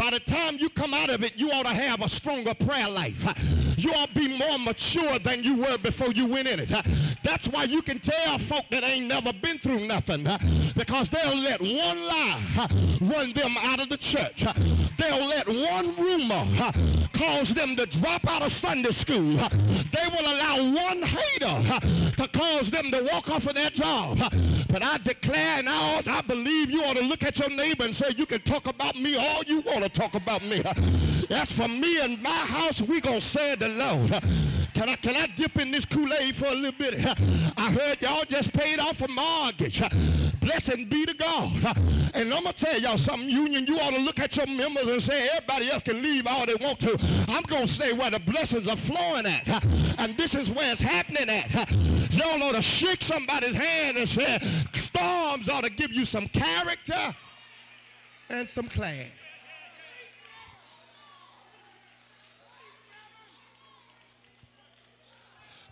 by the time you come out of it, you ought to have a stronger prayer life. You ought to be more mature than you were before you went in it. That's why you can tell folk that ain't never been through nothing, because they'll let one lie run them out of the church. They'll let one rumor cause them to drop out of Sunday school. They will allow one hater to cause them to walk off of their job. But I declare and I believe you ought to look at your neighbor and say, you can talk about me all you want to talk about me. As for me and my house, we gonna serve the Lord. Can I dip in this Kool-Aid for a little bit? I heard y'all just paid off a mortgage. Blessing be to God. And I'm going to tell y'all something, Union, you ought to look at your members and say, everybody else can leave all they want to. I'm going to say where the blessings are flowing at. And this is where it's happening at. Y'all ought to shake somebody's hand and say, storms ought to give you some character and some class.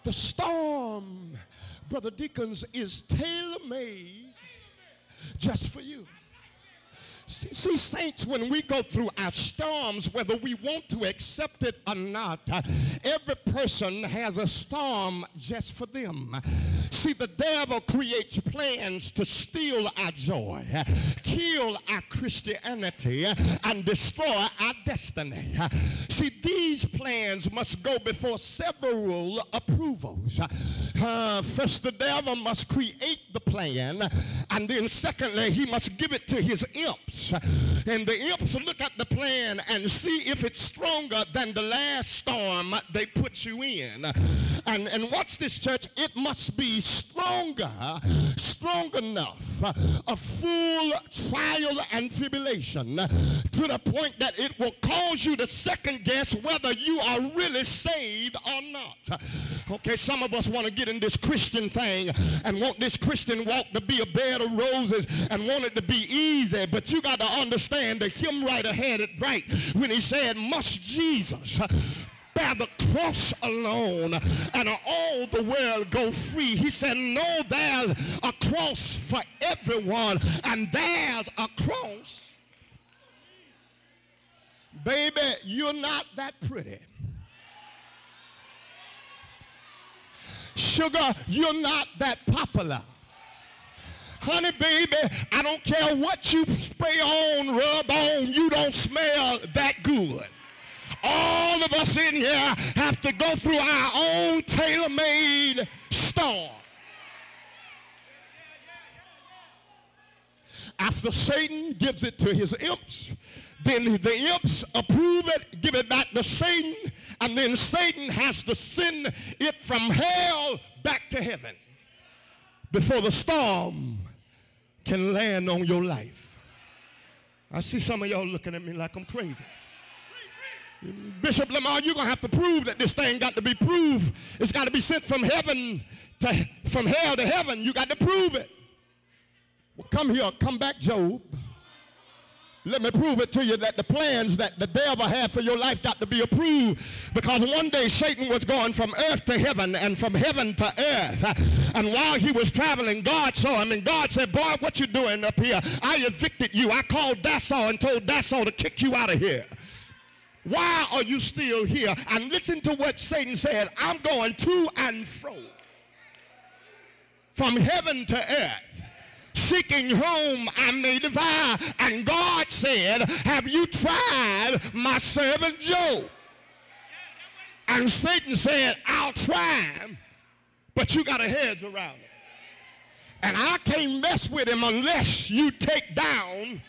The storm, Brother Deacons, is tailor-made just for you. See, saints, when we go through our storms, whether we want to accept it or not, every person has a storm just for them. See, the devil creates plans to steal our joy, kill our Christianity, and destroy our destiny. See, these plans must go before several approvals. First, the devil must create the plan, and then secondly, he must give it to his imps. And the imps look at the plan and see if it's stronger than the last storm they put you in. And watch this, church. It must be stronger, strong enough, a full trial and tribulation to the point that it will cause you to second guess whether you are really saved or not. Okay, some of us want to get in this Christian thing and want this Christian walk to be a bed of roses and want it to be easy, but you got to understand the hymn writer had it right when he said, must Jesus bear the cross alone and all the world go free? He said, no, there's a cross for everyone, and there's a cross. Baby, you're not that pretty. Sugar, you're not that popular. Honey, baby, I don't care what you spray on, rub on, you don't smell that good. All of us in here have to go through our own tailor-made storm. After Satan gives it to his imps, then the imps approve it, give it back to Satan, and then Satan has to send it from hell back to heaven before the storm can land on your life. I see some of y'all looking at me like I'm crazy. Bishop Lamar, you're going to have to prove that this thing got to be proved. It's got to be sent from heaven to, from hell to heaven. You got to prove it. Well, come here, come back, Job. Let me prove it to you that the plans that the devil had for your life got to be approved, because one day Satan was going from earth to heaven and from heaven to earth. And while he was traveling, God saw him, and God said, boy, what you doing up here? I evicted you. I called Dassau and told Dassau to kick you out of here. Why are you still here? And listen to what Satan said. I'm going to and fro from heaven to earth, seeking whom I may devour. And God said, have you tried my servant Job? And Satan said, I'll try him, but you got a hedge around him. And I can't mess with him unless you take down.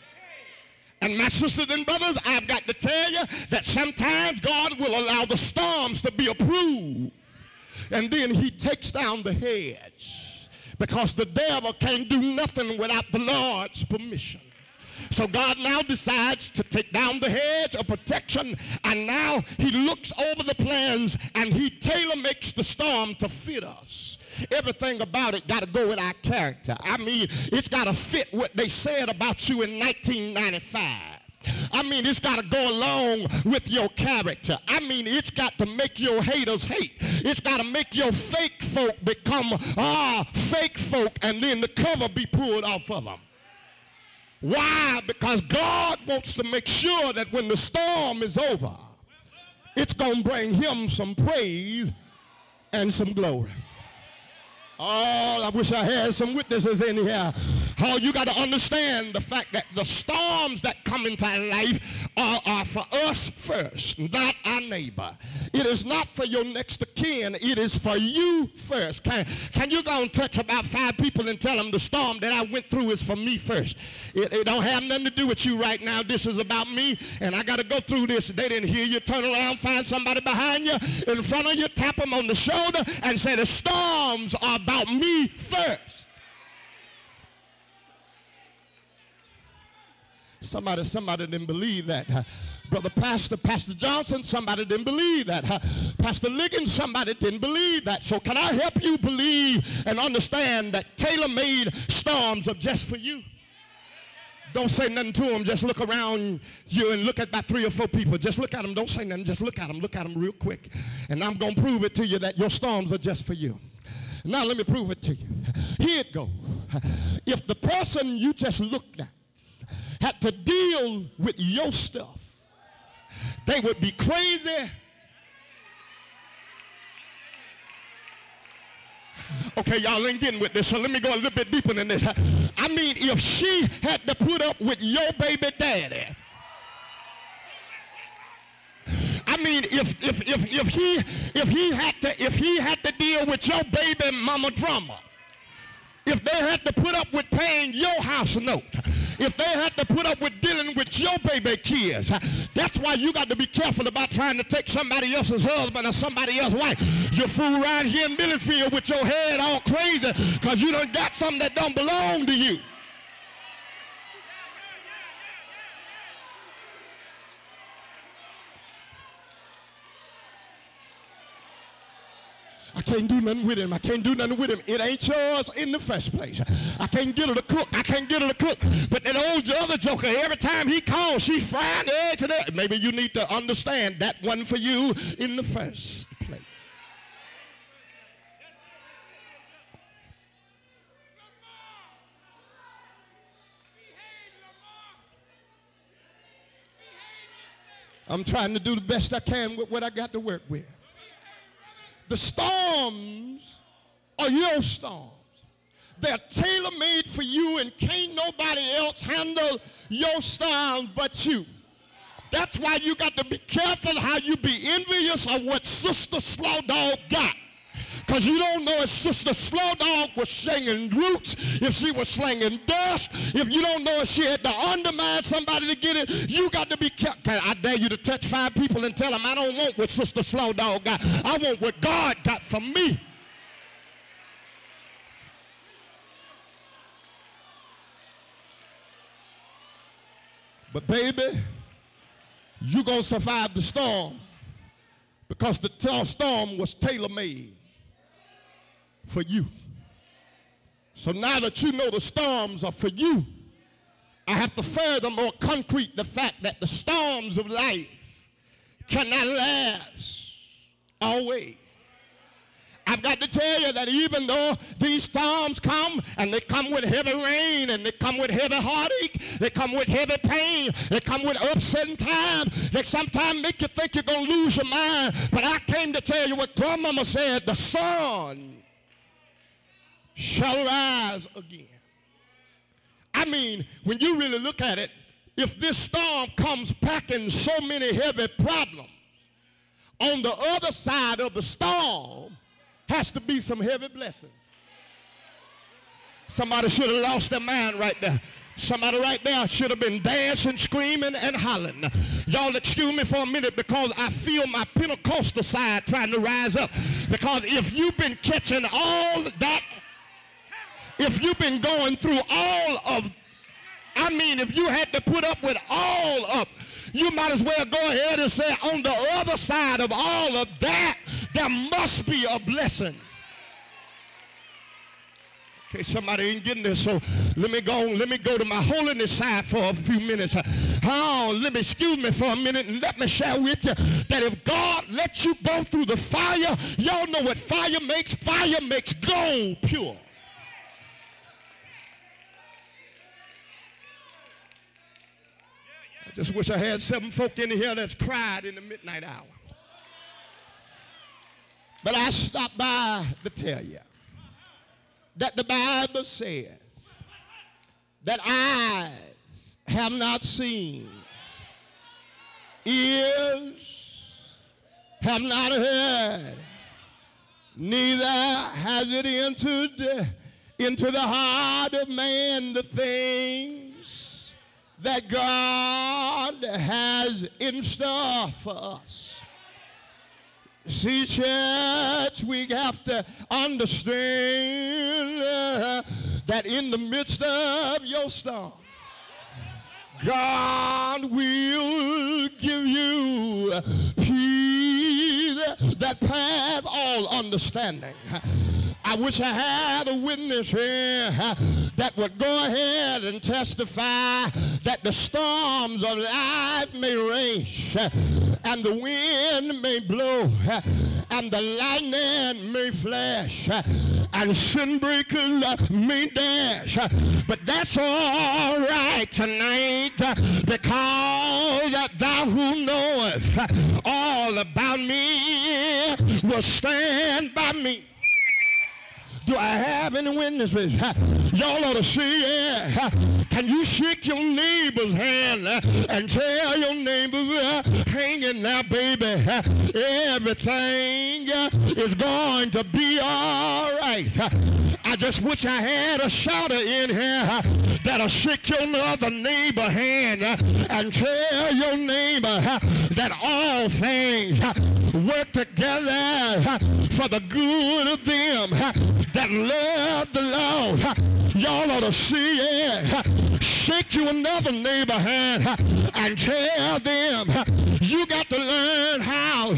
And my sisters and brothers, I've got to tell you that sometimes God will allow the storms to be approved, and then he takes down the hedge, because the devil can't do nothing without the Lord's permission. So God now decides to take down the hedge of protection, and now he looks over the plans and he tailor-makes the storm to fit us. Everything about it got to go with our character. I mean, it's got to fit what they said about you in 1995. I mean, it's got to go along with your character. I mean, it's got to make your haters hate. It's got to make your fake folk become fake folk, and then the cover be pulled off of them. Why? Because God wants to make sure that when the storm is over, it's going to bring him some praise and some glory. Oh, I wish I had some witnesses in here. Oh, you got to understand the fact that the storms that come into our life are for us first, not our neighbor. It is not for your next of kin. It is for you first. Can you go and touch about 5 people and tell them the storm that I went through is for me first? It don't have nothing to do with you right now. This is about me, and I got to go through this. They didn't hear you. Turn around, find somebody behind you, in front of you, tap them on the shoulder, and say the storms are about me first. Somebody didn't believe that. Brother Pastor Johnson, somebody didn't believe that. Pastor Liggins, somebody didn't believe that. So can I help you believe and understand that tailor-made storms are just for you? Don't say nothing to them. Just look around you and look at about 3 or 4 people. Just look at them. Don't say nothing. Just look at them. Look at them real quick. And I'm going to prove it to you that your storms are just for you. Now let me prove it to you. Here it goes. If the person you just looked at had to deal with your stuff, they would be crazy. Okay, y'all ain't getting with this, so let me go a little bit deeper than this. I mean, if she had to put up with your baby daddy, I mean, if he had to deal with your baby mama drama, if they had to put up with paying your house note, if they had to put up with dealing with your baby kids, that's why you got to be careful about trying to take somebody else's husband or somebody else's wife. You fool around here in Millersfield with your head all crazy because you done got something that don't belong to you. I can't do nothing with him. I can't do nothing with him. It ain't yours in the first place. I can't get her to cook. I can't get her to cook. But that old other joker, every time he calls, she's frying the eggs. Maybe you need to understand that one for you in the first place. I'm trying to do the best I can with what I got to work with. The storms are your storms. They're tailor-made for you, and can't nobody else handle your storms but you. That's why you got to be careful how you be envious of what Sister Slow Dog got. Because you don't know if Sister Slow Dog was slinging roots, if she was slinging dust, if you don't know if she had to undermine somebody to get it. You got to be careful. I dare you to touch 5 people and tell them, I don't want what Sister Slow Dog got. I want what God got for me. But baby, you're going to survive the storm because the storm was tailor-made for you. So now that you know the storms are for you, I have to furthermore concrete the fact that the storms of life cannot last always. I've got to tell you that even though these storms come, and they come with heavy rain, and they come with heavy heartache, they come with heavy pain, they come with upsetting times, they sometimes make you think you're going to lose your mind. But I came to tell you what Grandmama said, the sun shall rise again. I mean, when you really look at it, if this storm comes packing so many heavy problems, on the other side of the storm has to be some heavy blessings. Somebody should have lost their mind right there. Somebody right there should have been dancing, screaming, and hollering. Y'all excuse me for a minute because I feel my Pentecostal side trying to rise up. Because if you've been catching all that, if you've been going through all of, I mean, if you had to put up with all of, you might as well go ahead and say, on the other side of all of that, there must be a blessing. Okay, somebody ain't getting this, so let me go to my holiness side for a few minutes. Excuse me for a minute, and let me share with you that if God lets you go through the fire, y'all know what fire makes? Fire makes gold pure. Just wish I had 7 folk in here that's cried in the midnight hour. But I stopped by to tell you that the Bible says that eyes have not seen, ears have not heard, neither has it entered into the heart of man the things that God has in store for us. See, church, we have to understand that in the midst of your storm, God will give you peace that passes all understanding. I wish I had a witness here that would go ahead and testify that the storms of life may rage and the wind may blow and the lightning may flash and sin breakers may dash. But that's all right tonight, because thou who knoweth all about me will stand by me. Do I have any witnesses? Y'all ought to see it. Can you shake your neighbor's hand and tell your neighbor, hang in there, baby. Everything is going to be all right. I just wish I had a shouter in here that'll shake your other neighbor hand and tell your neighbor that all things work together for the good of them that love the Lord. Y'all ought to see it. Shake you another neighbor hand and tell them you got to learn how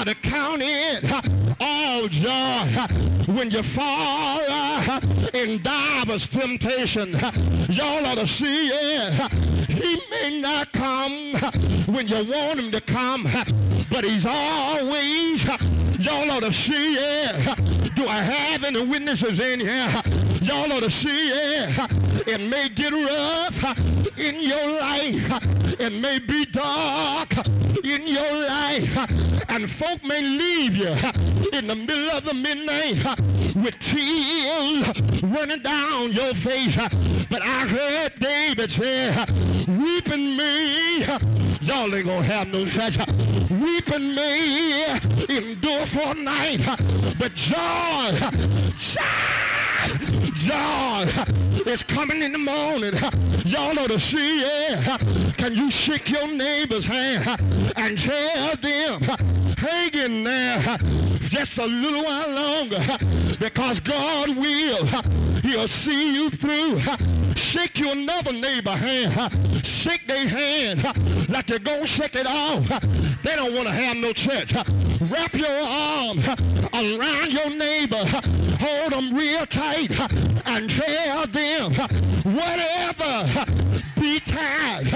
to count it all joy when you fall in divers temptation. Y'all ought to see it. He may not come when you want him to come, but he's always. Y'all ought to see it. Do I have any witnesses in here? Y'all ought to see it. It may get rough in your life. It may be dark in your life. And folk may leave you in the middle of the midnight with tears running down your face. But I heard David say, weeping may, y'all ain't gonna have no church. Weeping may endure for a night, but joy is coming in the morning. Y'all ought to see it. Can you shake your neighbor's hand and tell them, hang in there just a little while longer, because God will. He'll see you through. Shake you another neighbor hand. Shake their hand like you're going to shake it off. They don't want to have no church. Wrap your arm around your neighbor. Hold them real tight and tell them, whatever betide,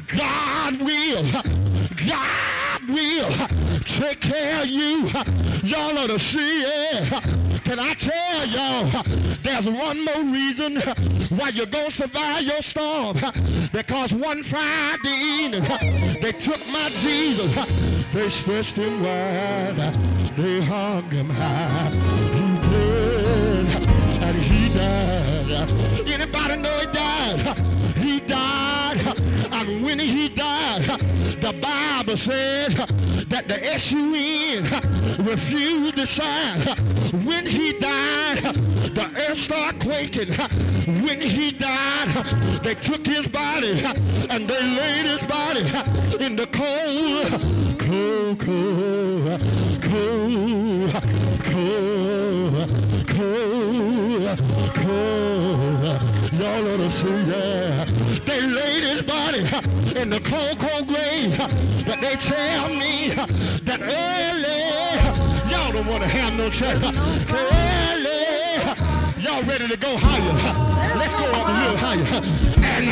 God will take care of you. Y'all ought to see it. Can I tell y'all, there's one more reason why you're going to survive your storm. Because one Friday evening, they took my Jesus. They stretched him wide. They hung him high. He bled and he died. Anybody know he died? He died. And when he died, the Bible says that the S-U-N refused to sign. When he died, the earth started quaking. When he died, they took his body and they laid his body in the cold. Y'all ought to see, yeah. They laid his body in the cold grave. But they tell me that early, y'all don't want to have no church. Early, y'all ready to go higher. Let's go up a little higher. And